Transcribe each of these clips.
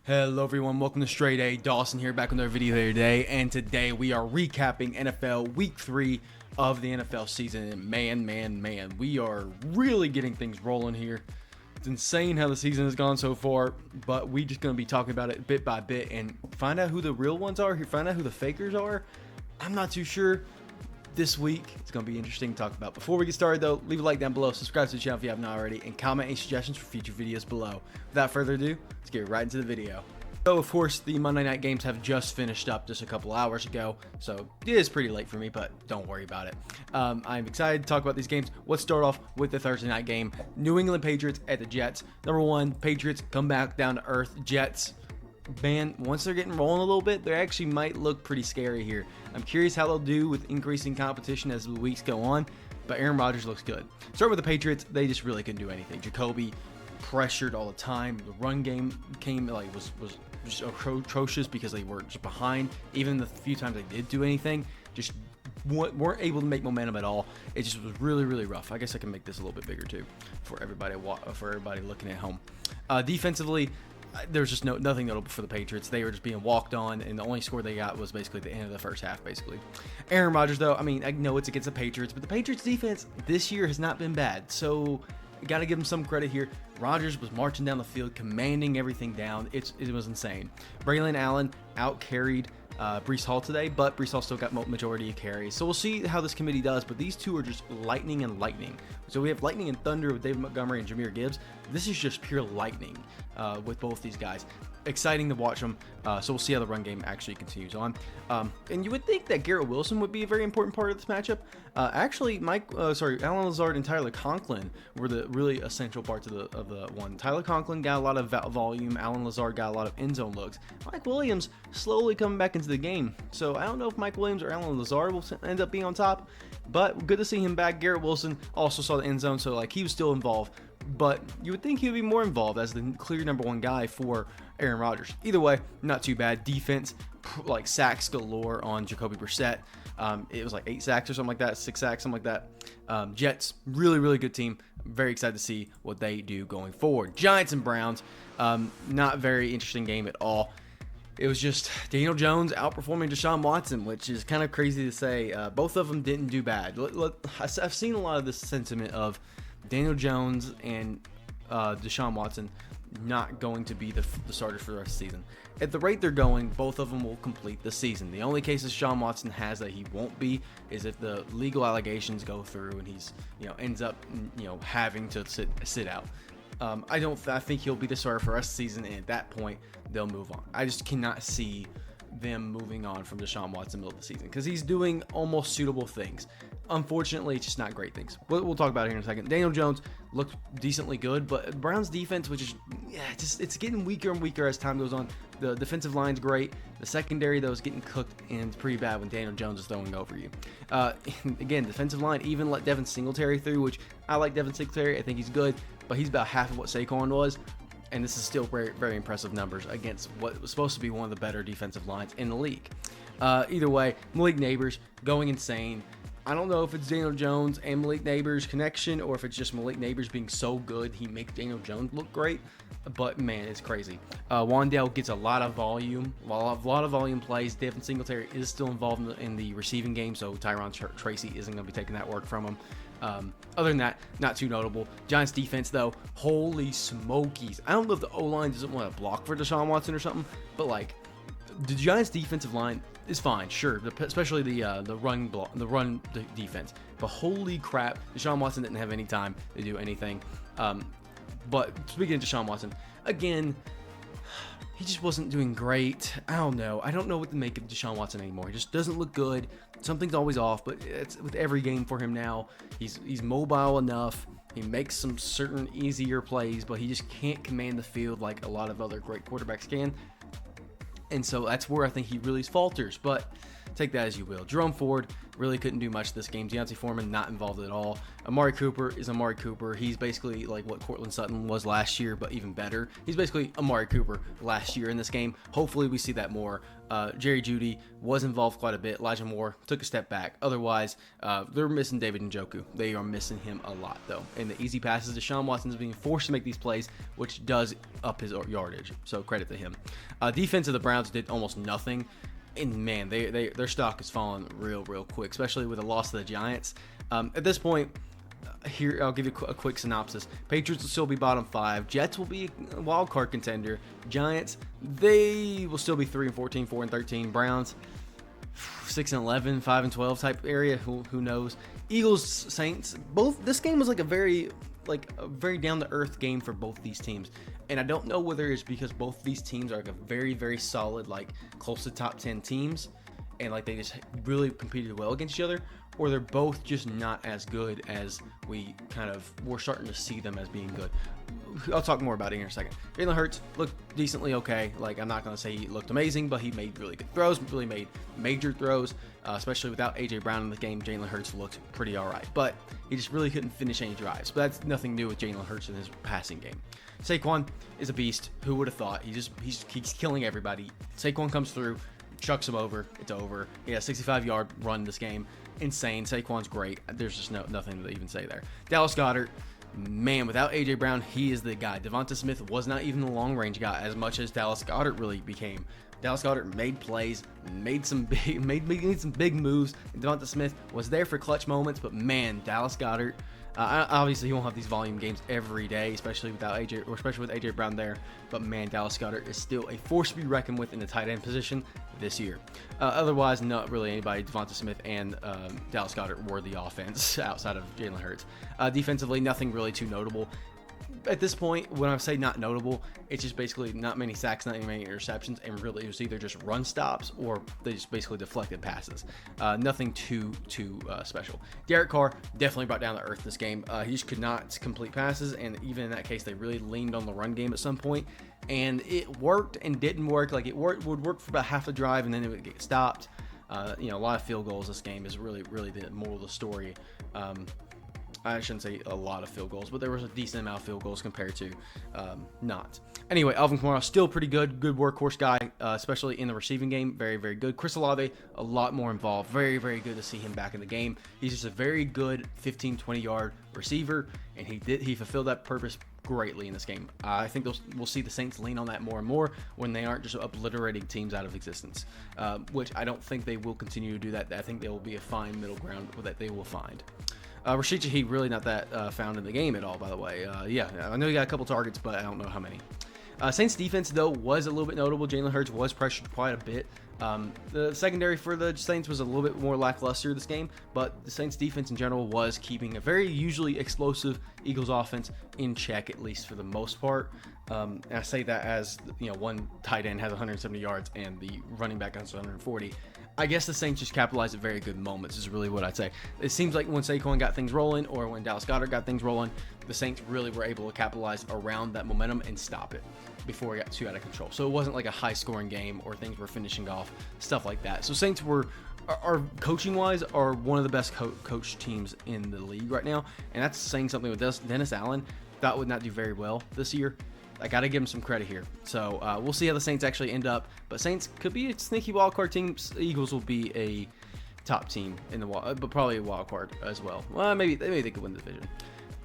Hello everyone, welcome to StraightA. Dawson here, back with another video here today, and today we are recapping NFL Week 3 of the NFL season. And man, we are really getting things rolling here. It's insane how the season has gone so far, but we just going to be talking about it bit by bit and find out who the real ones are, find out who the fakers are. I'm not too sure. This week, it's going to be interesting to talk about. Before we get started though, leave a like down below, subscribe to the channel if you haven't already, and comment any suggestions for future videos below. Without further ado, let's get right into the video. So of course, the Monday night games have just finished up just a couple hours ago, so it is pretty late for me, but don't worry about it. I'm excited to talk about these games. Let's start off with the Thursday night game. New England Patriots at the Jets. Number one, Patriots come back down to earth. Jets, man, once they're getting rolling a little bit, they actually might look pretty scary here. I'm curious how they'll do with increasing competition as the weeks go on, but Aaron Rodgers looks good. Start with the Patriots, they just really couldn't do anything. Jacoby pressured all the time. The run game was just atrocious because they were just behind. Even the few times they did do anything, just weren't able to make momentum at all. It just was really rough. I guess I can make this a little bit bigger too for everybody looking at home. Defensively, there's just nothing notable for the Patriots. They were just being walked on, and the only score they got was basically the end of the first half, basically. Aaron Rodgers, though, I mean, I know it's against the Patriots, but the Patriots defense this year has not been bad, so got to give him some credit here. Rodgers was marching down the field, commanding everything down. It was insane. Braylon Allen out-carried Breece Hall today, but Breece Hall still got majority of carries. So we'll see how this committee does, but these two are just lightning and lightning. So we have lightning and thunder with David Montgomery and Jahmyr Gibbs. This is just pure lightning with both these guys. Exciting to watch them. So we'll see how the run game actually continues on. And you would think that Garrett Wilson would be a very important part of this matchup. Actually, Alan Lazard and Tyler Conklin were the really essential parts of the one. Tyler Conklin got a lot of volume. Alan Lazard got a lot of end zone looks. Mike Williams slowly coming back into the game. So I don't know if Mike Williams or Alan Lazard will end up being on top, but good to see him back. Garrett Wilson also saw the end zone, so he was still involved. But you would think he would be more involved as the clear number one guy for Aaron Rodgers. Either way, not too bad. Defense, sacks galore on Jacoby Brissett. It was 8 sacks or something like that, 6 sacks, something like that. Jets, really good team. I'm very excited to see what they do going forward. Giants and Browns, not very interesting game at all. It was just Daniel Jones outperforming Deshaun Watson, which is kind of crazy to say. Both of them didn't do bad. I've seen a lot of this sentiment of Daniel Jones and Deshaun Watson not going to be the starters for the rest of the season. At the rate they're going, both of them will complete the season. The only case Deshaun Watson has that he won't be is if the legal allegations go through and he's ends up having to sit out. I think he'll be the starter for the rest of the season, and at that point they'll move on. I just cannot see them moving on from Deshaun Watson middle of the season because he's doing almost suitable things. Unfortunately, it's just not great things. We'll talk about it here in a second. Daniel Jones looked decently good, but Browns defense, which is it's getting weaker and weaker as time goes on. The defensive line's great. The secondary, though, is getting cooked, and it's pretty bad when Daniel Jones is throwing over you. Again, defensive line even let Devin Singletary through, which I like Devin Singletary. I think he's good, but he's about half of what Saquon was. And this is still very impressive numbers against what was supposed to be one of the better defensive lines in the league. Either way, Malik Neighbors going insane. I don't know if it's Daniel Jones and Malik Neighbors' connection or if it's just Malik Neighbors being so good he makes Daniel Jones look great. But man, it's crazy. Wan'Dale gets a lot of volume, a lot of volume plays. Devin Singletary is still involved in the receiving game, so Tyron Tracy isn't going to be taking that work from him. Other than that, not too notable. Giants defense, though, holy smokies. I don't know if the O-line doesn't want to block for Deshaun Watson or something, but the Giants defensive line is fine, sure, especially the run defense. But holy crap, Deshaun Watson didn't have any time to do anything. But speaking of Deshaun Watson, again, he just wasn't doing great. I don't know what to make of Deshaun Watson anymore. He just doesn't look good. Something's always off, but it's with every game for him now. He's mobile enough. He makes some certain easier plays, but he just can't command the field like a lot of other great quarterbacks can. And so that's where I think he really falters. But take that as you will. Jerome Ford really couldn't do much this game. Deontay Foreman not involved at all. Amari Cooper is Amari Cooper. He's basically like what Cortland Sutton was last year, but even better. He's basically Amari Cooper last year in this game. Hopefully we see that more. Jerry Jeudy was involved quite a bit. Elijah Moore took a step back. Otherwise, they're missing David Njoku. They are missing him a lot, though. And the easy passes, Deshaun Watson's being forced to make these plays, which does up his yardage. So credit to him. Defense of the Browns did almost nothing. And man, their stock is falling real quick, especially with the loss of the Giants. At this point, here I'll give you a quick synopsis. Patriots will still be bottom 5. Jets will be a wild card contender. Giants, they will still be 3-14, 4-13. Browns, 6-11, 5-12 type area. Who knows? Eagles, Saints. Both. This game was like a very down to earth game for both these teams. And I don't know whether it's because both these teams are like a very solid, like close to top 10 teams, and like they just really competed well against each other, or they're both just not as good as we're starting to see them as being good. I'll talk more about it in a second. Jalen Hurts looked decently okay. Like, I'm not going to say he looked amazing, but he made really good throws, really made major throws, especially without A.J. Brown in the game. Jalen Hurts looked pretty all right, but he just really couldn't finish any drives. But that's nothing new with Jalen Hurts in his passing game. Saquon is a beast. Who would have thought? He's killing everybody. Saquon comes through, chucks him over. It's over. He has a 65-yard run this game. Insane. Saquon's great. There's just nothing to even say there. Dallas Goedert, man, without A.J. Brown, he is the guy. Devonta Smith was not even the long-range guy as much as Dallas Goedert really became. Dallas Goedert made plays, made some big moves. And Devonta Smith was there for clutch moments, but man, Dallas Goedert, obviously he won't have these volume games every day, especially with A.J. Brown there. But man, Dallas Goedert is still a force to be reckoned with in the tight end position this year. Otherwise, not really anybody. Devonta Smith and Dallas Goedert were the offense outside of Jalen Hurts. Defensively, nothing really too notable. At this point, when I say not notable, it's just basically not many sacks, not many interceptions, and really it was either just run stops or they just basically deflected passes. Nothing too special. Derek Carr definitely brought down the earth this game. He just could not complete passes, and even in that case, they really leaned on the run game at some point, and it worked and didn't work. Like, would work for about half the drive, and then it would get stopped. A lot of field goals this game is really the moral of the story. I shouldn't say a lot of field goals, but there was a decent amount of field goals compared to not. Anyway, Alvin Kamara, still pretty good workhorse guy, especially in the receiving game. Very good. Chris Olave, a lot more involved. Very good to see him back in the game. He's just a very good 15-20 yard receiver, and he fulfilled that purpose greatly in this game. I think we'll see the Saints lean on that more and more when they aren't just obliterating teams out of existence, which I don't think they will continue to do that. I think there will be a fine middle ground that they will find. Rashid Shaheed really not that found in the game at all, by the way. I know he got a couple targets, but I don't know how many. Saints defense, though, was a little bit notable. Jalen Hurts was pressured quite a bit. The secondary for the Saints was a little bit more lackluster this game, but the Saints defense in general was keeping a very usually explosive Eagles offense in check, at least for the most part. And I say that as one tight end has 170 yards and the running back has 140. I guess the Saints just capitalized at very good moments is really what I'd say. It seems like when Saquon got things rolling or when Dallas Goedert got things rolling, the Saints really were able to capitalize around that momentum and stop it before it got too out of control. So it wasn't like a high-scoring game or things were finishing off, stuff like that. So Saints are coaching-wise, are one of the best coach teams in the league right now, and that's saying something with Dennis Allen. That would not do very well this year. I got to give him some credit here. So we'll see how the Saints actually end up. But Saints could be a sneaky wild card team. Eagles will be a top team in the but probably a wild card as well. Well, maybe they could win the division.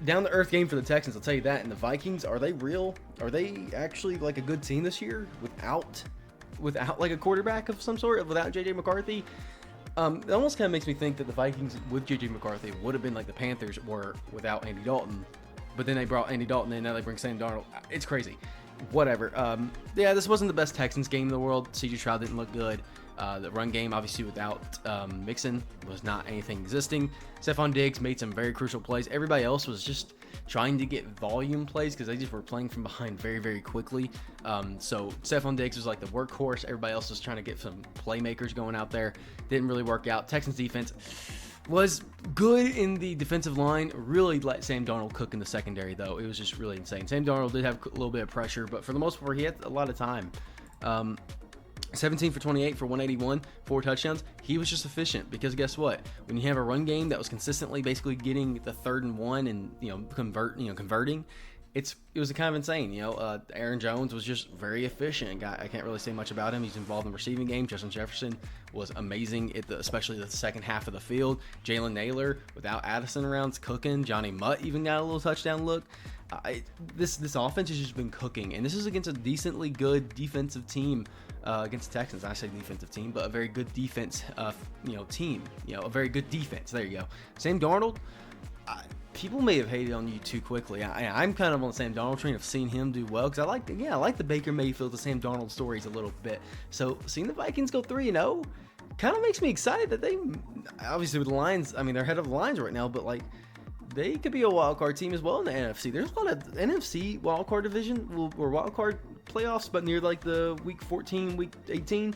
Down the earth game for the Texans, I'll tell you that. And the Vikings, are they real? Are they actually like a good team this year without like a quarterback of some sort, without J.J. McCarthy? It almost kind of makes me think that the Vikings with J.J. McCarthy would have been like the Panthers were without Andy Dalton. But then they brought Andy Dalton in, now they bring Sam Darnold. It's crazy. Whatever. This wasn't the best Texans game in the world. C.J. Stroud didn't look good. The run game, obviously, without Mixon, was not anything existing. Stephon Diggs made some very crucial plays. Everybody else was just trying to get volume plays because they just were playing from behind very quickly. So Stephon Diggs was like the workhorse. Everybody else was trying to get some playmakers going out there. Didn't really work out. Texans defense was good in the defensive line. Really let Sam Darnold cook in the secondary, though. It was just really insane. Sam Darnold did have a little bit of pressure, but for the most part, he had a lot of time. 17 for 28 for 181, 4 touchdowns. He was just efficient because guess what? When you have a run game that was consistently basically getting the 3rd and 1 and converting, it was kind of insane. Aaron Jones was just very efficient. I can't really say much about him. He's involved in the receiving game. Justin Jefferson was amazing especially the second half of the field. Jalen Naylor without Addison around cooking. Johnny Mutt even got a little touchdown look. This offense has just been cooking, and this is against a decently good defensive team against the Texans. I say defensive team, but a very good defense team. A very good defense. There you go. Sam Darnold. People may have hated on you too quickly. I'm kind of on the Sam Darnold train of seeing him do well because I like the Baker Mayfield to Sam Darnold stories a little bit. So seeing the Vikings go 3-0 kind of makes me excited that they, obviously with the Lions, I mean they're ahead of the Lions right now, but like they could be a wild card team as well in the NFC. There's a lot of NFC wild card division or wild card playoffs, but near like the week 14, week 18.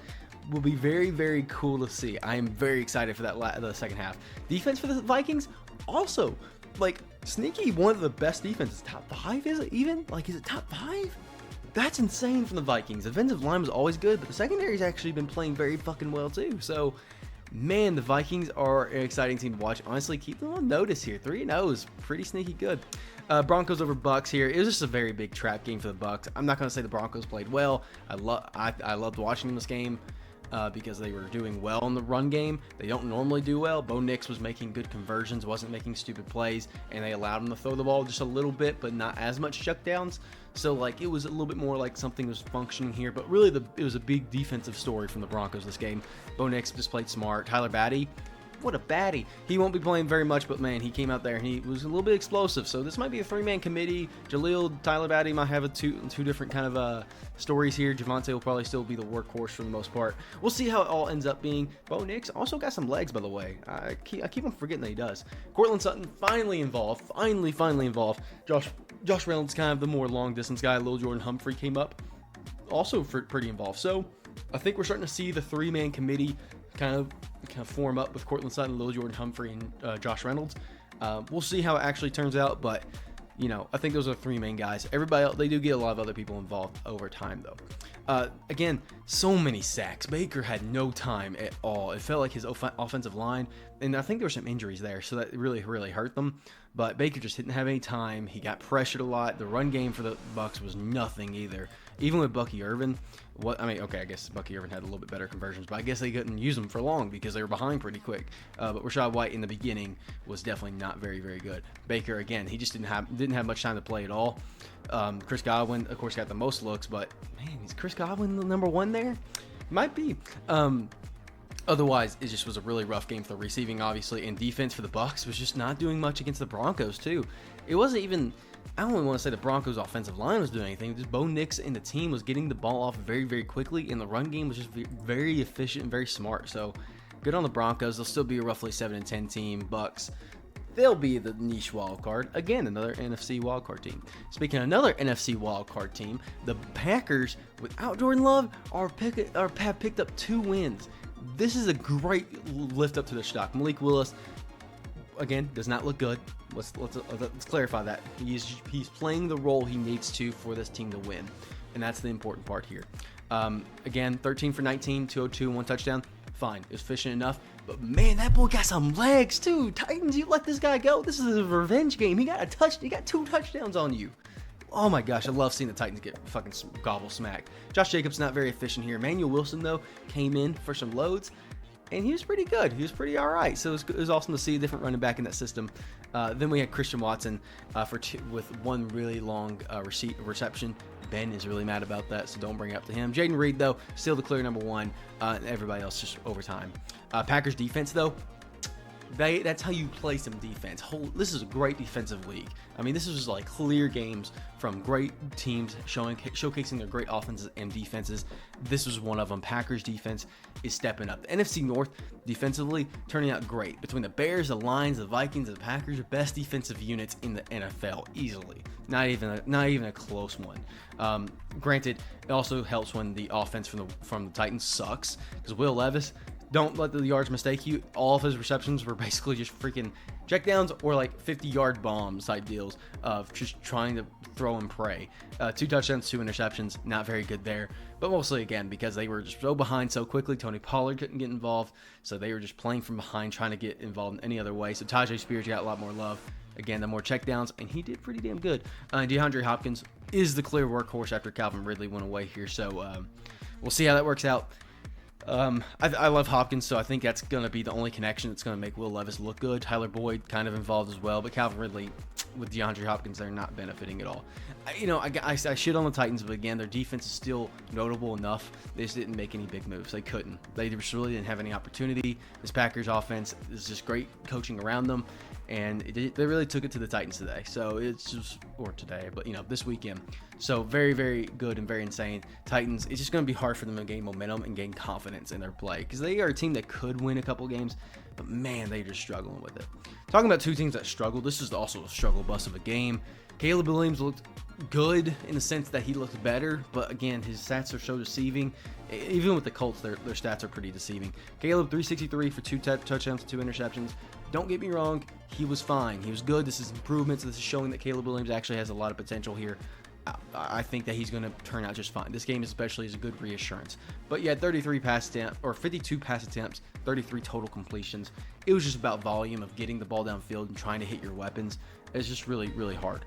Will be very, very cool to see. I am very excited for the second half. Defense for the Vikings, also, like, sneaky one of the best defenses. Top 5, is it even? Like, is it top 5? That's insane from the Vikings. The defensive line was always good, but the secondary's actually been playing very fucking well, too. So, man, the Vikings are an exciting team to watch. Honestly, keep them on notice here. 3-0 is pretty sneaky good. Broncos over Bucks here. It was just a very big trap game for the Bucks. I'm not going to say the Broncos played well. I loved watching this game. Because they were doing well in the run game. They don't normally do well. Bo Nix was making good conversions, wasn't making stupid plays, and they allowed him to throw the ball just a little bit, but not as much checkdowns. So, like, it was a little bit more like something was functioning here, but really it was a big defensive story from the Broncos this game. Bo Nix just played smart. Tyler Batty, what a baddie. He won't be playing very much, but man, he came out there and he was a little bit explosive. So this might be a 3-man committee. Jaleel, Tyler Batty might have two different kind of stories here. Javonte will probably still be the workhorse for the most part. We'll see how it all ends up being. Bo Nix also got some legs, by the way. I keep on forgetting that he does. Cortland Sutton finally involved. Finally involved. Josh Reynolds, kind of the more long distance guy. Lil Jordan Humphrey came up, also pretty involved. So I think we're starting to see the 3-man committee kind of form up with Cortland Sutton, Lil Jordan Humphrey, and Josh Reynolds. We'll see how it actually turns out, but I think those are 3 main guys. Everybody else, they do get a lot of other people involved over time, though. Again, so many sacks. Baker had no time at all. It felt like his offensive line, and I think there were some injuries there, so that really hurt them. But Baker just didn't have any time. He got pressured a lot. The run game for the Bucs was nothing either. Even with Bucky Irvin, I guess Bucky Irvin had a little bit better conversions, but I guess they couldn't use them for long because they were behind pretty quick. But Rachaad White in the beginning was definitely not very, very good. Baker, again, he just didn't have much time to play at all. Chris Godwin, of course, got the most looks, but man, is Chris Godwin the number 1 there? Might be. Otherwise, it just was a really rough game for the receiving, obviously, and defense for the Bucs was just not doing much against the Broncos, too. It wasn't even, I don't even want to say the Broncos' offensive line was doing anything. Just Bo Nix and the team was getting the ball off very, very quickly, and the run game was just very efficient and very smart. So, good on the Broncos. They'll still be a roughly 7-10 team. Bucs, they'll be the niche wild card. Again, another NFC wild card team. Speaking of another NFC wild card team, the Packers, without Jordan Love, have picked up 2 wins. This is a great lift up to the stock. Malik Willis, again, does not look good. Let's clarify that. He's playing the role he needs to for this team to win, and that's the important part here. Again, 13 for 19, 202, 1 touchdown. Fine, it was efficient enough. But man, that boy got some legs too. Titans, you let this guy go. This is a revenge game. He got 2 touchdowns on you. Oh my gosh, I love seeing the Titans get fucking gobble smacked. Josh Jacobs not very efficient here. Emmanuel Wilson, though, came in for some loads, and he was pretty good. He was pretty all right. So it was awesome to see a different running back in that system. Then we had Christian Watson with 1 really long reception. Ben is really mad about that, so don't bring it up to him. Jaden Reed, though, still the clear number 1. Everybody else just overtime. Packers defense, though, that's how you play some defense. This is a great defensive league. I mean, this is just like clear games from great teams showcasing their great offenses and defenses. This was one of them. Packers defense is stepping up. The NFC North defensively turning out great. Between the Bears, the Lions, the Vikings, and the Packers, the best defensive units in the NFL easily. Not even a close one. Granted, it also helps when the offense from the Titans sucks because Will Levis don't let the yards mistake you. All of his receptions were basically just freaking checkdowns or like 50-yard bombs type deals of just trying to throw and pray. 2 touchdowns, 2 interceptions, not very good there. But mostly, again, because they were just so behind so quickly. Tony Pollard couldn't get involved, so they were just playing from behind, trying to get involved in any other way. So Tajay Spears got a lot more love. Again, the more checkdowns, and he did pretty damn good. DeAndre Hopkins is the clear workhorse after Calvin Ridley went away here, so we'll see how that works out. I love Hopkins, so I think that's going to be the only connection that's going to make Will Levis look good. Tyler Boyd kind of involved as well, but Calvin Ridley with DeAndre Hopkins, they're not benefiting at all. I shit on the Titans, but again, their defense is still notable enough. They just didn't make any big moves. They couldn't. They just really didn't have any opportunity. This Packers offense is just great coaching around them, and they really took it to the Titans today. So it's just, or today, but this weekend. So very, very good and very insane. Titans, it's just going to be hard for them to gain momentum and gain confidence in their play because they are a team that could win a couple games, but man, they're just struggling with it. Talking about 2 teams that struggled, this is also a struggle bus of a game. Caleb Williams looked good in the sense that he looked better, but again, his stats are so deceiving. Even with the Colts, their stats are pretty deceiving. Caleb, 363 for 2 touchdowns, 2 interceptions. Don't get me wrong, he was fine. He was good. This is improvements. This is showing that Caleb Williams actually has a lot of potential here. I think that he's going to turn out just fine. This game especially is a good reassurance. But yeah, 52 pass attempts, 33 total completions. It was just about volume of getting the ball downfield and trying to hit your weapons. It's just really, really hard.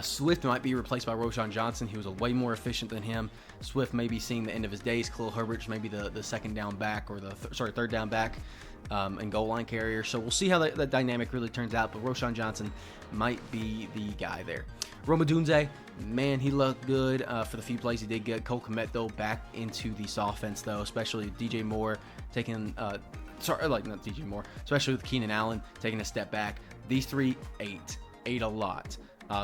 Swift might be replaced by Roschon Johnson. He was way more efficient than him. Swift may be seeing the end of his days. Khalil Herbert's maybe the second down back or third down back and goal line carrier. So we'll see how that dynamic really turns out. But Roschon Johnson might be the guy there. Rome Odunze, man, he looked good for the few plays he did get. Cole Kmet, though, back into this offense, though, especially DJ Moore taking not DJ Moore, especially with Keenan Allen taking a step back. These 3 ate a lot.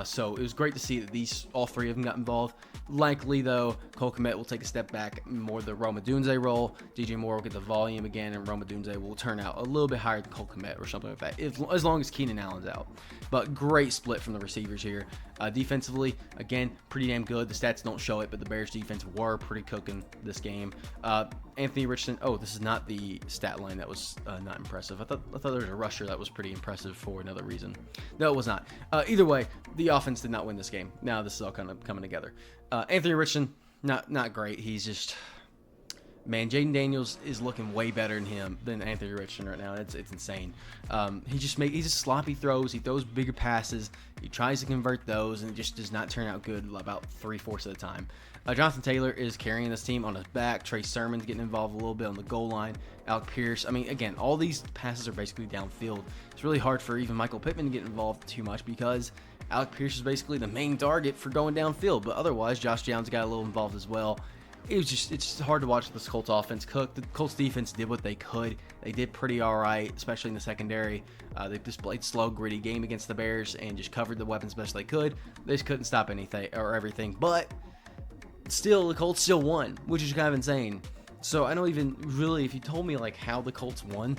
So it was great to see that all 3 of them got involved. Likely, though, Cole Kmet will take a step back, more the Rome Odunze role. DJ Moore will get the volume again, and Rome Odunze will turn out a little bit higher than Cole Kmet or something like that, as long as Keenan Allen's out. But great split from the receivers here. Defensively, again, pretty damn good. The stats don't show it, but the Bears defense were pretty cooking this game. Anthony Richardson, this is not the stat line that was not impressive. I thought there was a rusher that was pretty impressive for another reason. No, it was not. Either way, the offense did not win this game. Now this is all kind of coming together. Anthony Richardson, not great. He's just, man, Jaden Daniels is looking way better than Anthony Richardson right now. It's insane. He just sloppy throws. He throws bigger passes. He tries to convert those, and it just does not turn out good about 3/4 of the time. Jonathan Taylor is carrying this team on his back. Trey Sermon's getting involved a little bit on the goal line. Alec Pierce. I mean, again, all these passes are basically downfield. It's really hard for even Michael Pittman to get involved too much because Alec Pierce is basically the main target for going downfield. But otherwise, Josh Downs got a little involved as well. It's just hard to watch this Colts offense cook. The Colts defense did what they could. They did pretty all right, especially in the secondary. They displayed slow, gritty game against the Bears and just covered the weapons best they could. They just couldn't stop anything or everything. But still, the Colts still won, which is kind of insane. So I don't even really, if you told me like how the Colts won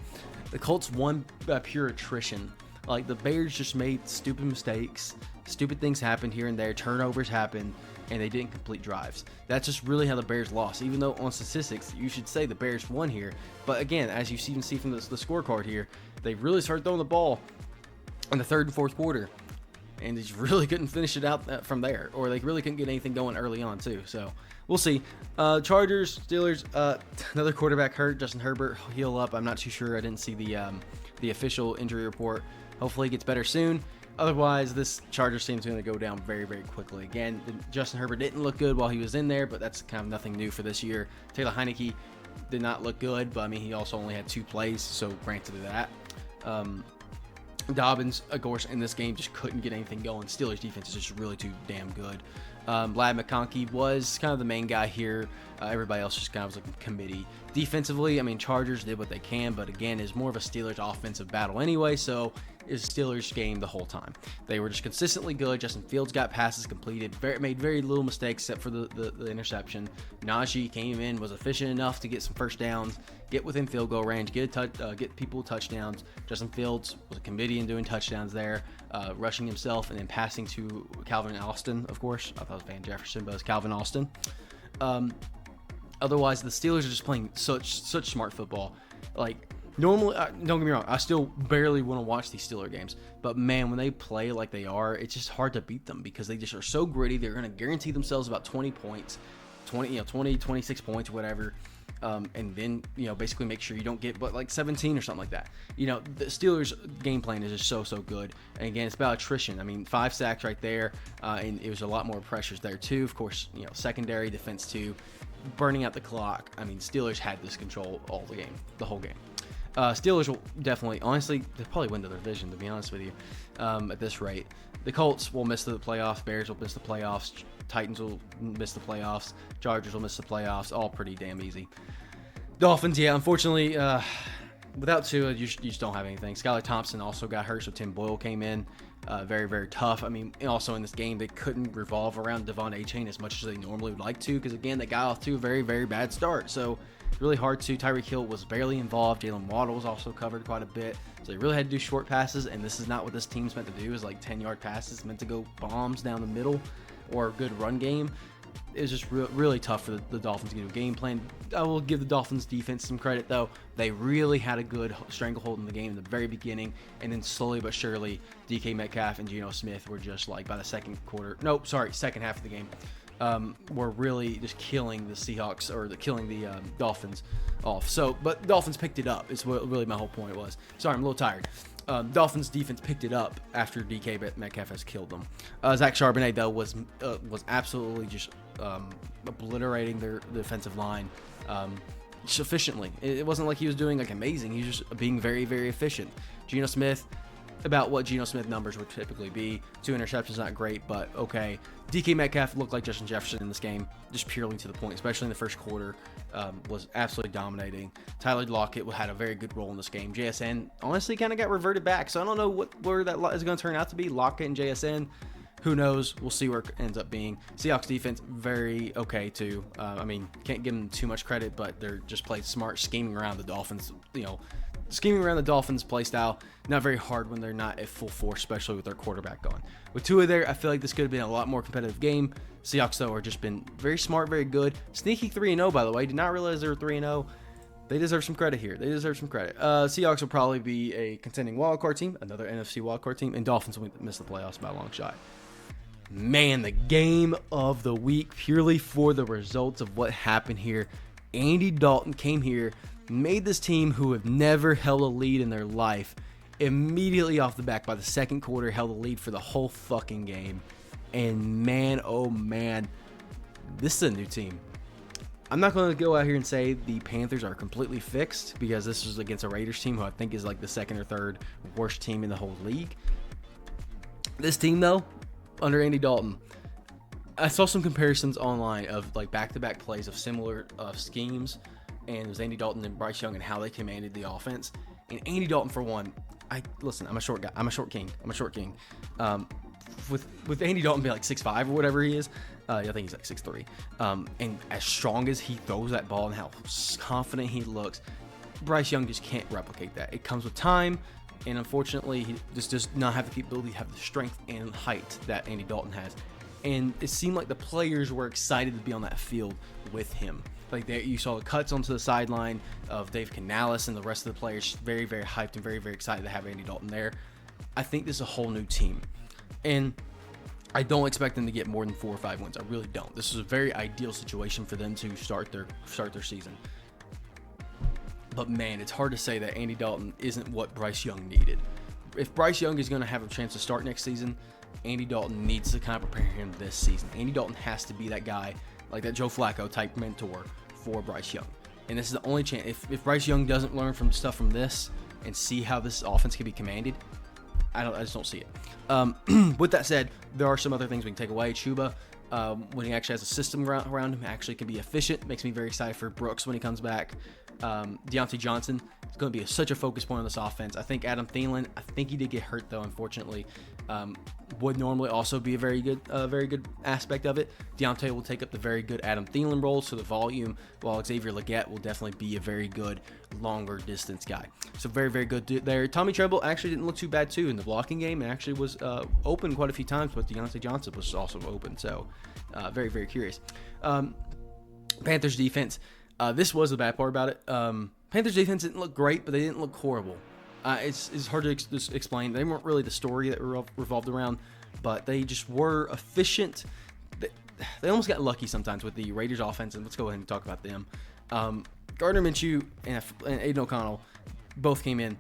by pure attrition. Like the Bears just made stupid mistakes, stupid things happened here and there, turnovers happened, and they didn't complete drives. That's just really how the Bears lost. Even though on statistics, you should say the Bears won here. But again, as you even see from the scorecard here, they really started throwing the ball in the 3rd and 4th quarter. And they just really couldn't finish it out from there. Or they really couldn't get anything going early on, too. So, we'll see. Chargers, Steelers, another quarterback hurt. Justin Herbert, heal up. I'm not too sure. I didn't see the official injury report. Hopefully, he gets better soon. Otherwise, this Chargers team is going to go down very, very quickly. Again, Justin Herbert didn't look good while he was in there, but that's kind of nothing new for this year. Taylor Heineke did not look good, but I mean, he also only had 2 plays, so granted to that. Dobbins, of course, in this game just couldn't get anything going. Steelers defense is just really too damn good. Lad McConkey was kind of the main guy here. Everybody else just kind of was like a committee. Defensively, I mean, Chargers did what they can, but again, it's more of a Steelers offensive battle anyway, so it's Steelers game the whole time. They were just consistently good. Justin Fields got passes completed, made very little mistakes except for the interception. Najee came in, was efficient enough to get some first downs, get within field goal range, get people touchdowns. Justin Fields was a committee in doing touchdowns there, rushing himself and then passing to Calvin Austin, of course. I thought it was Van Jefferson, but it was Calvin Austin. Otherwise, the Steelers are just playing such smart football. Like, normally, don't get me wrong, I still barely want to watch these Steeler games. But, man, when they play like they are, it's just hard to beat them because they just are so gritty. They're going to guarantee themselves about 20 points, 26 points, whatever. And then, basically make sure you don't get but like 17 or something like that. The Steelers' game plan is just so good. And again, it's about attrition. I mean, 5 sacks right there, and it was a lot more pressures there too. Of course, secondary defense too, burning out the clock. I mean, Steelers had this control the whole game. Steelers will definitely, honestly, they'll probably win the division, to be honest with you, at this rate. The Colts will miss the playoffs. Bears will miss the playoffs. Titans will miss the playoffs. Chargers will miss the playoffs. All pretty damn easy. Dolphins, yeah, unfortunately, without Tua, you just don't have anything. Skylar Thompson also got hurt, so Tim Boyle came in. Very tough. I mean, also in this game, they couldn't revolve around Devon Achane as much as they normally would like to because, again, they got off to a very bad start. So, really hard to. Tyreek Hill was barely involved. Jalen Waddle was also covered quite a bit. So, they really had to do short passes, and this is not what this team's meant to do, is like 10-yard passes. It's meant to go bombs down the middle or a good run game. It was just really tough for the Dolphins to get a game plan. I will give the Dolphins defense some credit, though. They really had a good stranglehold in the game in the very beginning, and then slowly but surely, DK Metcalf and Geno Smith were just like by the second half of the game, were really just killing the Seahawks or killing the Dolphins off. So, but Dolphins picked it up. Is what really my whole point was. Sorry, I'm a little tired. Dolphins defense picked it up after DK Metcalf has killed them. Zach Charbonnet, though, was absolutely just obliterating their defensive line efficiently. It wasn't like he was doing like amazing. He was just being very efficient. Geno Smith, about what Geno Smith numbers would typically be. 2 interceptions, not great, but okay. DK Metcalf looked like Justin Jefferson in this game, just purely to the point, especially in the first quarter. Was absolutely dominating. Tyler Lockett had a very good role in this game. JSN honestly kind of got reverted back, so I don't know where that is going to turn out to be. Lockett and JSN, who knows? We'll see where it ends up being. Seahawks defense, very okay too. I mean, can't give them too much credit, but they're just played smart, scheming around the Dolphins. Scheming around the Dolphins' play style, not very hard when they're not at full force, especially with their quarterback gone. With Tua there, I feel like this could have been a lot more competitive game. Seahawks, though, are just been very smart, very good. Sneaky 3-0, by the way. Did not realize they were 3-0. They deserve some credit here. Seahawks will probably be a contending wildcard team, another NFC wildcard team, and Dolphins will miss the playoffs by a long shot. Man, the game of the week, purely for the results of what happened here. Andy Dalton came here, made this team, who have never held a lead in their life, immediately off the back by the second quarter, held a lead for the whole fucking game. And man, oh man, this is a new team. I'm not going to go out here and say the Panthers are completely fixed, because this was against a Raiders team who I think is like the second or third worst team in the whole league. This team, though, under Andy Dalton, I saw some comparisons online of like back-to-back plays of similar schemes, and it was Andy Dalton and Bryce Young and how they commanded the offense. And Andy Dalton, for one, I'm a short guy. I'm a short king. With Andy Dalton being like 6'5" or whatever he is, I think he's like 6'3", and as strong as he throws that ball and how confident he looks, Bryce Young just can't replicate that. It comes with time, and unfortunately, he just does not have the capability to have the strength and height that Andy Dalton has. And it seemed like the players were excited to be on that field with him. Like you saw the cuts onto the sideline of Dave Canales and the rest of the players, very hyped and very excited to have Andy Dalton there. I think this is a whole new team, and I don't expect them to get more than 4 or 5 wins. I really don't. This is a very ideal situation for them to start their season. But man, it's hard to say that Andy Dalton isn't what Bryce Young needed. If Bryce Young is going to have a chance to start next season, Andy Dalton needs to kind of prepare him this season. Andy Dalton has to be that guy, like that Joe Flacco type mentor for Bryce Young. And this is the only chance. If Bryce Young doesn't learn from this and see how this offense can be commanded, I just don't see it. With that said, there are some other things we can take away. Chuba, when he actually has a system around him, actually can be efficient. Makes me very excited for Brooks when he comes back. Deontay Johnson is going to be such a focus point on this offense. I think Adam Thielen, he did get hurt though, unfortunately. Would normally also be a very good aspect of it. Deontay will take up the very good Adam Thielen role, so the volume, while Xavier Legette will definitely be a very good longer distance guy. So very good there. Tommy Tremble actually didn't look too bad too in the blocking game, and actually was open quite a few times, but Deontay Johnson was also open. So very curious. Panthers defense. This was the bad part about it. Panthers defense didn't look great, but they didn't look horrible. It's hard to explain. They weren't really the story that revolved around, but they just were efficient. They almost got lucky sometimes with the Raiders offense, and let's go ahead and talk about them. Gardner Minshew and Aiden O'Connell both came in.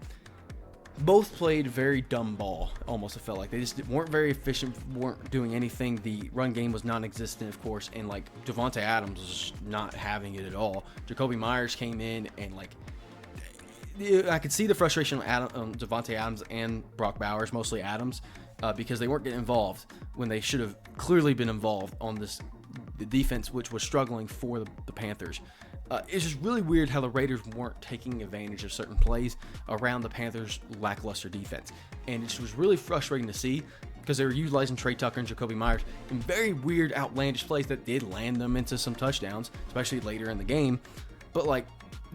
Both played very dumb ball, almost it felt like. They just weren't very efficient, weren't doing anything. The run game was non-existent, of course, and like Davante Adams was just not having it at all. Jacoby Myers came in and like I could see the frustration on Davante Adams and Brock Bowers, mostly Adams, because they weren't getting involved when they should have clearly been involved on the defense, which was struggling for the Panthers. It's just really weird how the Raiders weren't taking advantage of certain plays around the Panthers' lackluster defense. And it was really frustrating to see because they were utilizing Trey Tucker and Jacoby Myers in very weird, outlandish plays that did land them into some touchdowns, especially later in the game. But like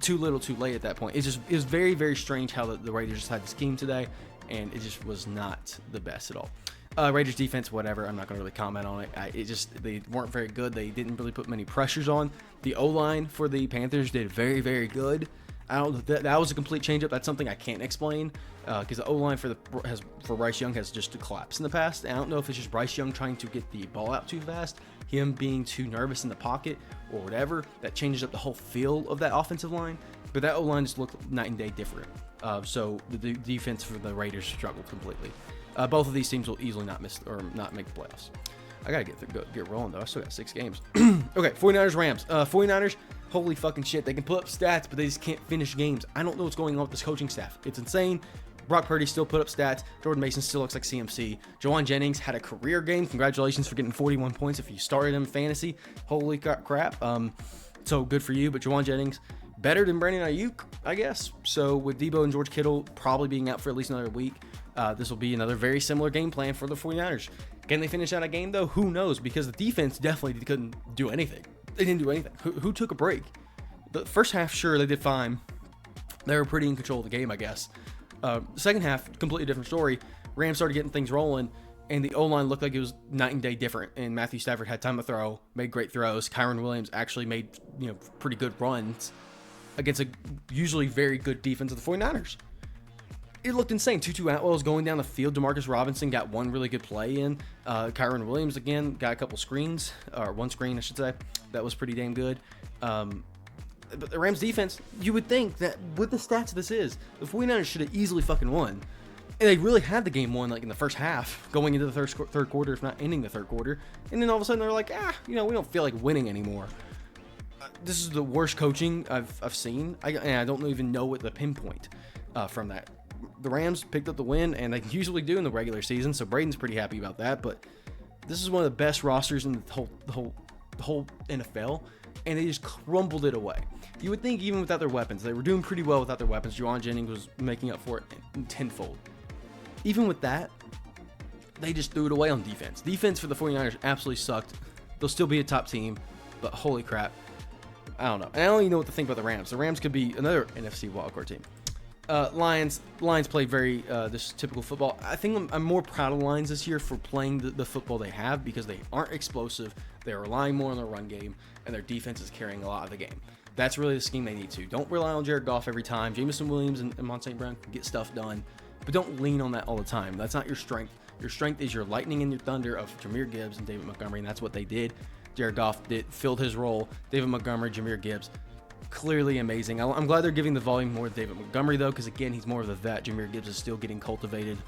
too little, too late at that point. It was very, very strange how the Raiders just had the scheme today, and it just was not the best at all. Raiders defense, whatever. I'm not going to really comment on it. They weren't very good. They didn't really put many pressures on. The O-line for the Panthers did very, very good. I don't. That was a complete change-up. That's something I can't explain because the O-line for Bryce Young has just collapsed in the past. I don't know if it's just Bryce Young trying to get the ball out too fast, him being too nervous in the pocket, or whatever. That changes up the whole feel of that offensive line. But that O-line just looked night and day different. So the defense for the Raiders struggled completely. Both of these teams will easily not miss or not make the playoffs. I gotta get rolling though. I still got 6 games. Okay, 49ers Rams. 49ers, holy fucking shit. They can put up stats, but they just can't finish games. I don't know what's going on with this coaching staff. It's insane. Brock Purdy still put up stats. Jordan Mason still looks like CMC. Juwan Jennings had a career game. Congratulations for getting 41 points if you started him in fantasy. Holy crap. So good for you. But Juwan Jennings, better than Brandon Ayuk, I guess. So with Debo and George Kittle probably being out for at least another week, this will be another very similar game plan for the 49ers. Can they finish out a game, though? Who knows? Because the defense definitely couldn't do anything. They didn't do anything. Who took a break? The first half, sure, they did fine. They were pretty in control of the game, I guess. Second half, completely different story. Rams started getting things rolling, and the O-line looked like it was night and day different. And Matthew Stafford had time to throw, made great throws. Kyron Williams actually made pretty good runs against a usually very good defense of the 49ers. It looked insane. Tutu Atwell was going down the field. Demarcus Robinson got one really good play in. Kyron Williams, again, got a couple screens, or one screen, I should say. That was pretty damn good. But the Rams defense, you would think that with the stats this is, the 49ers should have easily fucking won. And they really had the game won like in the first half, going into the third quarter, if not ending the third quarter. And then all of a sudden they're like, we don't feel like winning anymore. This is the worst coaching I've seen. I don't even know what the pinpoint from that. The Rams picked up the win, and they usually do in the regular season, so Braden's pretty happy about that. But this is one of the best rosters in the whole NFL, and they just crumbled it away. You would think even without their weapons, they were doing pretty well without their weapons. Juwan Jennings was making up for it tenfold. Even with that, they just threw it away on defense. Defense for the 49ers absolutely sucked. They'll still be a top team, but holy crap. I don't know. And I don't even know what to think about the Rams. The Rams could be another NFC wildcard team. Lions played very this typical football. I think I'm more proud of the Lions this year for playing the football they have because they aren't explosive. They're relying more on their run game, and their defense is carrying a lot of the game. That's really the scheme they need to. Don't rely on Jared Goff every time. Jameson Williams and Monte St. Brown can get stuff done, but don't lean on that all the time. That's not your strength. Your strength is your lightning and your thunder of Jahmyr Gibbs and David Montgomery, and that's what they did. Jared Goff filled his role. David Montgomery, Jahmyr Gibbs, clearly amazing. I'm glad they're giving the volume more to David Montgomery, though, because, again, he's more of the vet. Jahmyr Gibbs is still getting cultivated.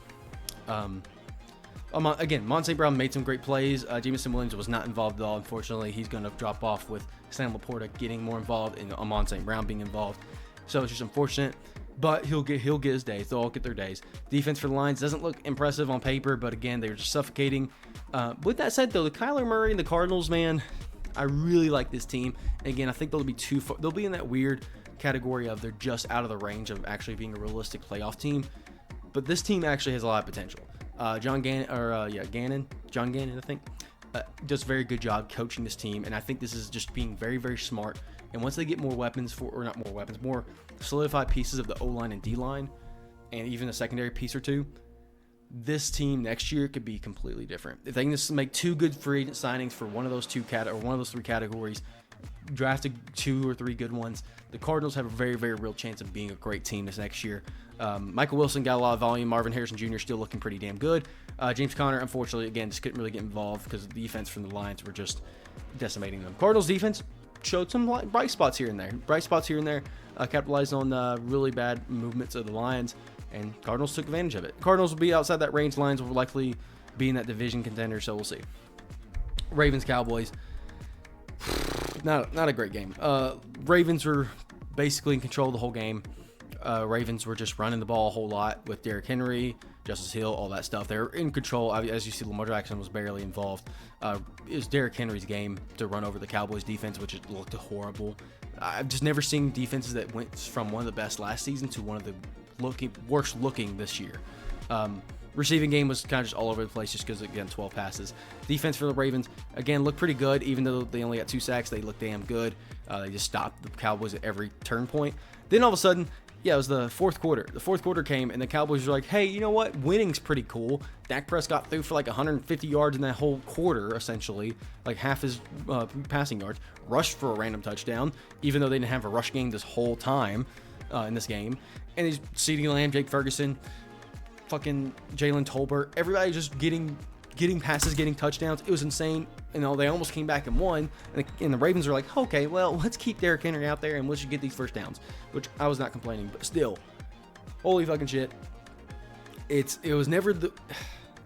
Again, Monte St. Brown made some great plays. Jameson Williams was not involved at all. Unfortunately, he's going to drop off with Sam Laporta getting more involved and Monte St. Brown being involved. So it's just unfortunate, but he'll get his days. They'll all get their days. Defense for the Lions doesn't look impressive on paper, but again, they're just suffocating. With that said, though, the Kyler Murray and the Cardinals, man, I really like this team. And again, I think they'll be too far. They'll be in that weird category of they're just out of the range of actually being a realistic playoff team. But this team actually has a lot of potential. John Gannon, I think, does a very good job coaching this team, and I think this is just being very, very smart. And once they get more weapons more solidified pieces of the O-line and D-line, and even a secondary piece or two, this team next year could be completely different. If they can just make 2 good free agent signings for one of those 3 categories, drafted 2 or 3 good ones. The Cardinals have a very, very real chance of being a great team this next year. Michael Wilson got a lot of volume. Marvin Harrison Jr. still looking pretty damn good. James Conner, unfortunately, again, just couldn't really get involved because the defense from the Lions were just decimating them. Cardinals defense showed some bright spots here and there. Capitalized on really bad movements of the Lions, and Cardinals took advantage of it. Cardinals will be outside that range. Lions will likely be in that division contender, so we'll see. Ravens, Cowboys. Not a great game. Ravens were basically in control the whole game. Ravens were just running the ball a whole lot with Derrick Henry, Justice Hill, all that stuff. They were in control. As you see, Lamar Jackson was barely involved. It was Derrick Henry's game to run over the Cowboys defense, which looked horrible. I've just never seen defenses that went from one of the best last season to one of the worst looking this year. Receiving game was kind of just all over the place just because, again, 12 passes. Defense for the Ravens, again, looked pretty good. Even though they only got 2 sacks, they looked damn good. They just stopped the Cowboys at every turn point. Then all of a sudden, it was the fourth quarter. The fourth quarter came, and the Cowboys were like, hey, you know what? Winning's pretty cool. Dak Prescott threw for like 150 yards in that whole quarter, essentially. Like half his passing yards. Rushed for a random touchdown, even though they didn't have a rush game this whole time in this game. And he's CeeDee Lamb, Jake Ferguson, fucking Jalen Tolbert, everybody just getting passes, getting touchdowns. It was insane. They almost came back and won. And the Ravens were like, okay, well, let's keep Derrick Henry out there and let's just get these first downs. Which I was not complaining, but still, holy fucking shit. It was never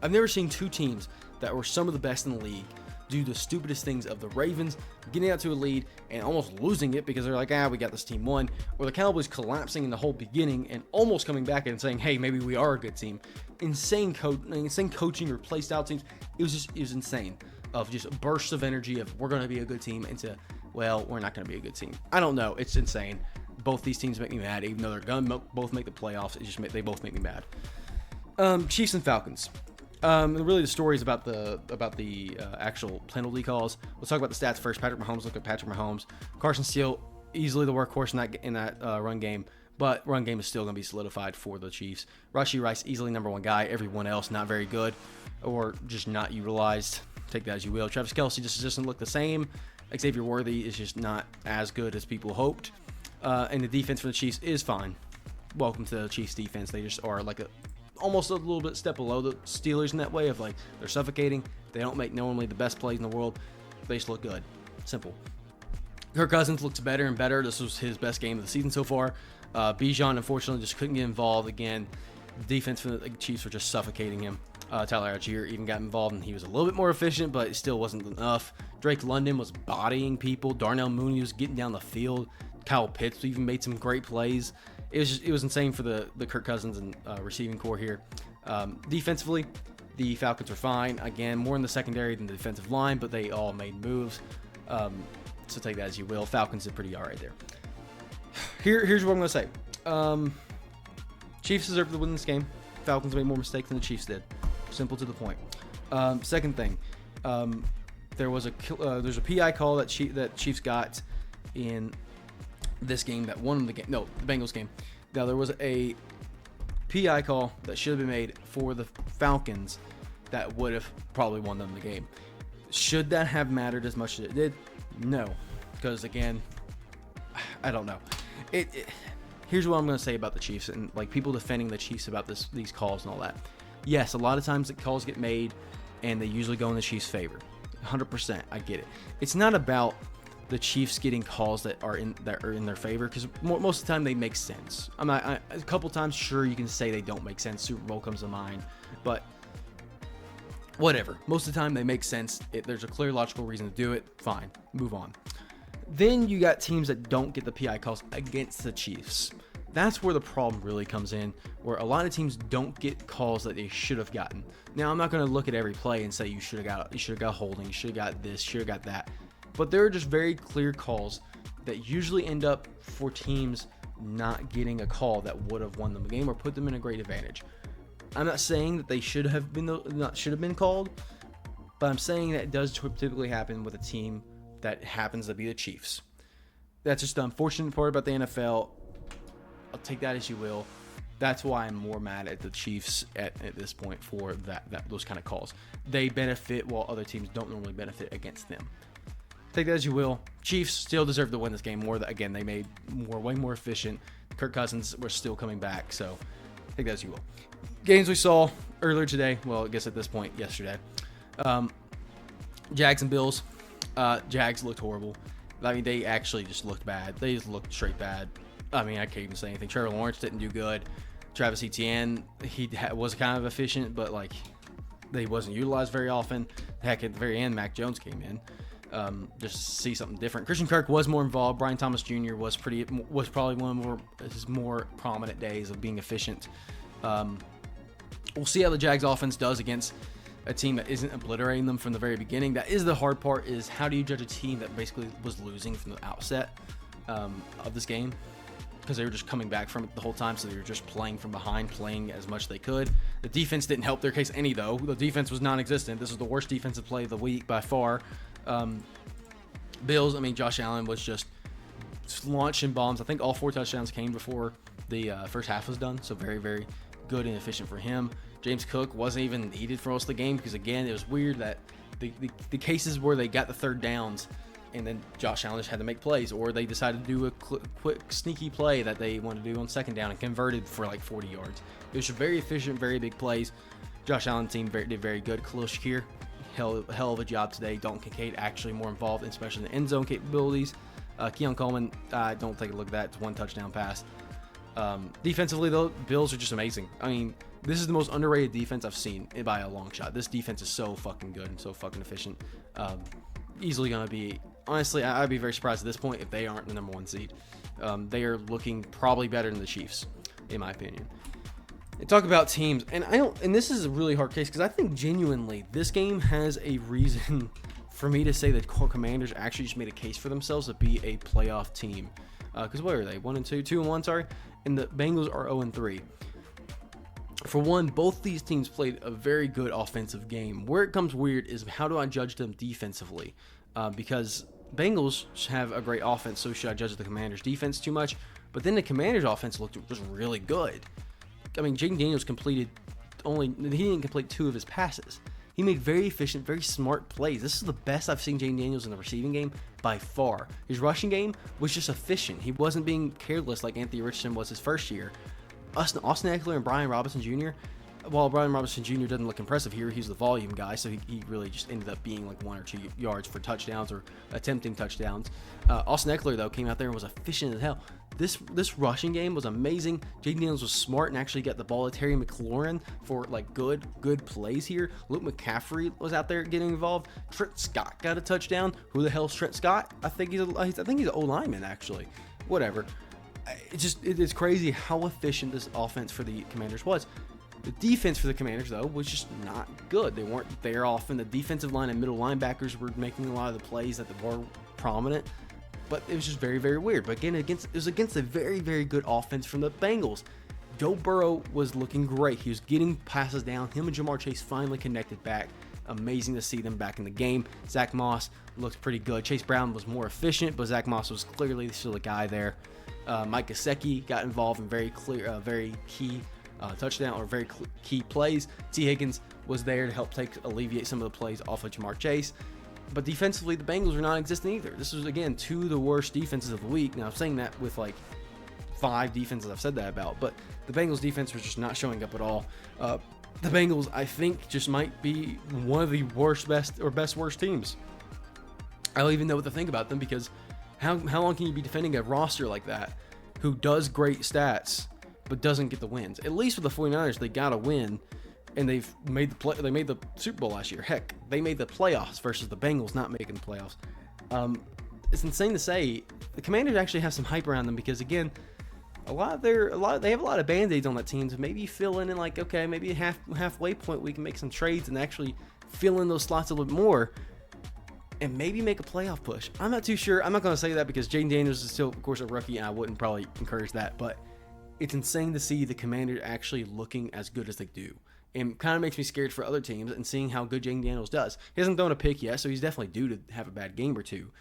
I've never seen 2 teams that were some of the best in the league do the stupidest things of the Ravens getting out to a lead and almost losing it because they're like, we got this team won, or the Cowboys collapsing in the whole beginning and almost coming back and saying, hey, maybe we are a good team. Insane coaching or play style teams. It was insane of just bursts of energy of we're going to be a good team into, well, we're not going to be a good team. I don't know. It's insane. Both these teams make me mad, even though they're going to both make the playoffs. They both make me mad. Chiefs and Falcons. Really, the story is about the actual penalty calls. Let's talk about the stats first. Patrick Mahomes. Look at Patrick Mahomes. Carson Steele, easily the workhorse in that run game, but run game is still going to be solidified for the Chiefs. Rashee Rice, easily number 1 guy. Everyone else not very good, or just not utilized. Take that as you will. Travis Kelce just doesn't look the same. Xavier Worthy is just not as good as people hoped. And the defense for the Chiefs is fine. Welcome to the Chiefs defense. They just are like almost a little bit step below the Steelers in that way of like they're suffocating. They don't make normally the best plays in the world. They just look good. Simple. Kirk Cousins looks better and better. This was his best game of the season so far. Bijan, unfortunately, just couldn't get involved again. The defense for the Chiefs were just suffocating him. Tyler Algier even got involved, and he was a little bit more efficient, but it still wasn't enough. Drake London was bodying people. Darnell Mooney was getting down the field. Kyle Pitts even made some great plays. It was insane for the Kirk Cousins and receiving core here. Defensively, the Falcons were fine. Again, more in the secondary than the defensive line, but they all made moves. So take that as you will. Falcons did pretty all right there. Here's what I'm going to say. Chiefs deserve to win this game. Falcons made more mistakes than the Chiefs did. Simple to the point. Second thing, there's a PI call that Chiefs got in this game that won the game. No, the Bengals game. Now there was a PI call that should have been made for the Falcons that would have probably won them the game. Should that have mattered as much as it did? No, because again, I don't know. Here's what I'm going to say about the Chiefs and like people defending the Chiefs about these calls and all that. Yes, a lot of times the calls get made and they usually go in the Chiefs' favor. 100%, I get it. It's not about the Chiefs getting calls that are in their favor because most of the time they make sense. A couple times, sure, you can say they don't make sense. Super Bowl comes to mind, but whatever. Most of the time they make sense. There's a clear logical reason to do it. Fine, move on. Then you got teams that don't get the PI calls against the Chiefs. That's where the problem really comes in, where a lot of teams don't get calls that they should have gotten. Now, I'm not going to look at every play and say you should have got holding, you should have got this, should have got that. But there are just very clear calls that usually end up for teams not getting a call that would have won them the game or put them in a great advantage. I'm not saying that they should have been called, but I'm saying that it does typically happen with a team that happens to be the Chiefs. That's just the unfortunate part about the NFL. I'll take that as you will. That's why I'm more mad at the Chiefs at this point for those kind of calls. They benefit while other teams don't normally benefit against them. Take that as you will. Chiefs still deserve to win this game more. Again, they made way more efficient. Kirk Cousins were still coming back, so take that as you will. Games we saw earlier today. Well, I guess at this point, yesterday. Jags and Bills. Jags looked horrible. I mean, they actually just looked bad. They just looked straight bad. I mean, I can't even say anything. Trevor Lawrence didn't do good. Travis Etienne, he was kind of efficient, but like they wasn't utilized very often. Heck, at the very end, Mac Jones came in just to see something different. Christian Kirk was more involved. Brian Thomas Jr. was probably one of his more prominent days of being efficient. We'll see how the Jags offense does against a team that isn't obliterating them from the very beginning. That is the hard part, is how do you judge a team that basically was losing from the outset of this game, because they were just coming back from it the whole time, so they were just playing from behind, playing as much as they could. The defense didn't help their case any, though. The defense was non-existent. This was the worst defensive play of the week by far. Bills, I mean, Josh Allen was just launching bombs. I think all 4 touchdowns came before the first half was done, so very, very good and efficient for him. James Cook wasn't even needed for most of the game because, again, it was weird that the cases where they got the third downs and then Josh Allen just had to make plays, or they decided to do a quick, sneaky play that they wanted to do on second down and converted for like 40 yards. It was very efficient, very big plays. Josh Allen's team did very good. Khalil Shakir, hell of a job today. Dalton Kincaid actually more involved, especially in the end zone capabilities. Keon Coleman, don't take a look at that. It's 1 touchdown pass. Defensively, though, Bills are just amazing. I mean, this is the most underrated defense I've seen by a long shot. This defense is so fucking good and so fucking efficient. Easily going to be, honestly, I'd be very surprised at this point if they aren't the number 1 seed. They are looking probably better than the Chiefs, in my opinion. And talk about teams, and this is a really hard case because I think genuinely this game has a reason for me to say that Commanders actually just made a case for themselves to be a playoff team. Because what are they? 1-2, 2-1, sorry, and the Bengals are 0-3. For one, both these teams played a very good offensive game. Where it comes weird is how do I judge them defensively? Because Bengals have a great offense, so should I judge the Commanders' defense too much? But then the Commanders' offense was really good. I mean, Jaden Daniels he didn't complete 2 of his passes. He made very efficient, very smart plays. This is the best I've seen Jaden Daniels in the receiving game by far. His rushing game was just efficient. He wasn't being careless like Anthony Richardson was his first year. Austin Eckler and Brian Robinson Jr., while Brian Robinson Jr. doesn't look impressive here, he's the volume guy, so he really just ended up being like 1 or 2 yards for touchdowns or attempting touchdowns. Austin Eckler, though, came out there and was efficient as hell. This rushing game was amazing. Jaden Daniels was smart and actually got the ball to Terry McLaurin for like good plays here. Luke McCaffrey was out there getting involved. Trent Scott got a touchdown. Who the hell's Trent Scott? I think he's an O lineman actually. Whatever. It's crazy how efficient this offense for the Commanders was. The defense for the Commanders, though, was just not good. They weren't there often. The defensive line and middle linebackers were making a lot of the plays that were prominent, but it was just very, very weird. But again, it was against a very, very good offense from the Bengals. Joe Burrow was looking great. He was getting passes down. Him and Jamar Chase finally connected back. Amazing to see them back in the game. Zach Moss looked pretty good. Chase Brown was more efficient, but Zach Moss was clearly still the guy there. Mike Gesicki got involved in very key touchdown or very key plays. T. Higgins was there to help alleviate some of the plays off of Jamar Chase. But defensively, the Bengals are non-existent either. This was, again, 2 of the worst defenses of the week. Now, I'm saying that with like 5 defenses I've said that about, but the Bengals defense was just not showing up at all. The Bengals, I think, just might be one of the best-worst teams. I don't even know what to think about them because how long can you be defending a roster like that who does great stats but doesn't get the wins? At least with the 49ers, they got a win, and they made the Super Bowl last year. Heck, they made the playoffs versus the Bengals not making the playoffs. It's insane to say the Commanders actually have some hype around them because, again, they have a lot of band-aids on that team to maybe fill in like, okay, maybe a halfway point we can make some trades and actually fill in those slots a little bit more and maybe make a playoff push. I'm not too sure. I'm not going to say that because Jaden Daniels is still, of course, a rookie, and I wouldn't probably encourage that, but it's insane to see the Commanders actually looking as good as they do. And kind of makes me scared for other teams and seeing how good Jaden Daniels does. He hasn't thrown a pick yet, so he's definitely due to have a bad game or two.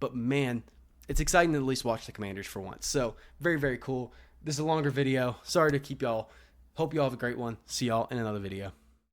But, man, it's exciting to at least watch the Commanders for once. So, very, very cool. This is a longer video. Sorry to keep y'all. Hope y'all have a great one. See y'all in another video.